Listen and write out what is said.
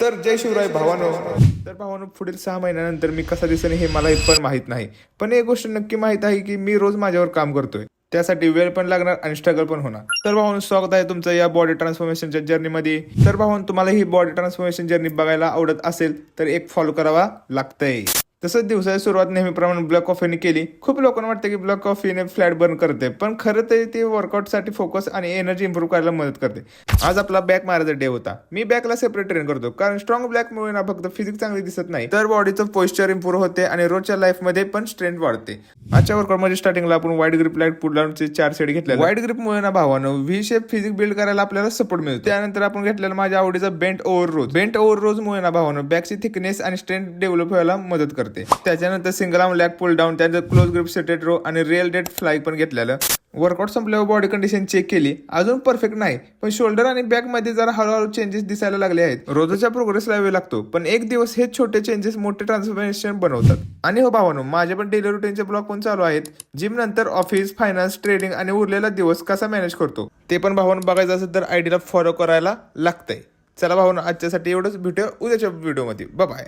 तर जय शिवराय भावानो. तर भावानो, पुढील 6 महिन्यानंतर मी कसा दिसेन हे मला पण माहित नाही, पण एक गोष्ट नक्की माहित आहे की मी रोज माझ्यावर काम करतोय. त्यासाठी वेळ पण लागणार आणि स्ट्रगल पण होणार. तर भावानो, स्वागत आहे तुमचं या बॉडी ट्रान्सफॉर्मेशनच्या जर्नीमध्ये. तर भावानो, तुम्हाला ही बॉडी ट्रान्सफॉर्मेशन जर्नी बघायला आवडत असेल तर एक फॉलो करावा लागतंय. तसंच दिवसाची सुरुवात नेहमीप्रमाणे ब्लॅक कॉफीने केली. खूप लोकांना वाटतं की ब्लॅक कॉफीने फ्लॅट बर्न करते, पण खरं तर ते वर्कआउटसाठी फोकस आणि एनर्जी इम्प्रूव्ह करायला मदत करते. आज आपला बॅक मारायचा डे होता. मी बॅकला सेपरेट ट्रेन करतो, कारण स्ट्रॉंग बॅकमुळे ना फक्त फिजिक्स चांगली दिसत नाही, तर बॉडीचं पोस्चर इम्प्रूव्ह होते आणि रोजच्या लाईफमध्ये पण स्ट्रेंथ वाढते. आजच्या वर्कआउटमध्ये स्टार्टिंगला आपण वाईड ग्रिप लाईट पुल डाऊनचे 4 सेट घेतले. वाईड ग्रिपमुळे ना भावानं व्ही शेप फिजिक बिल्ड करायला आपल्याला सपोर्ट मिळतो. त्यानंतर आपण घेतलेला माझ्या आवडीचा बेंट ओव्हर रोज मुळे ना भावानं बॅकची थिकनेस आणि स्ट्रेंथ डेव्हलप व्हायला मदत करते. त्याच्यानंतर सिंगल आर्म लॅग पुल डाऊन, त्यानंतर क्लोज ग्रिप सेटेड रो आणि रिअल डेट फ्लाय पण घेतलेलं. वर्कआउट संपल्यावर बॉडी कंडिशन चेक केली. अजून परफेक्ट नाही, पण शोल्डर आणि बॅक मध्ये जरा हळूहळू चेंजेस दिसायला लागले आहेत. रोजच्या प्रोग्रेसला वेळ लागतो, पण एक दिवस हे छोटे चेंजेस मोठे ट्रान्सफॉर्मेशन बनवतात. आणि हो भावानो, माझे पण डेली रुटीनचे ब्लॉग पण चालू आहेत. जिम नंतर ऑफिस, फायनान्स, ट्रेडिंग आणि उरलेला दिवस कसा मॅनेज करतो ते पण भावानो बघायचं असेल तर आयडीला फॉलो करायला लागतंय. चला भावानो, आजच्यासाठी एवढंच. भेटूया उद्याच्या व्हिडिओमध्ये. बाय.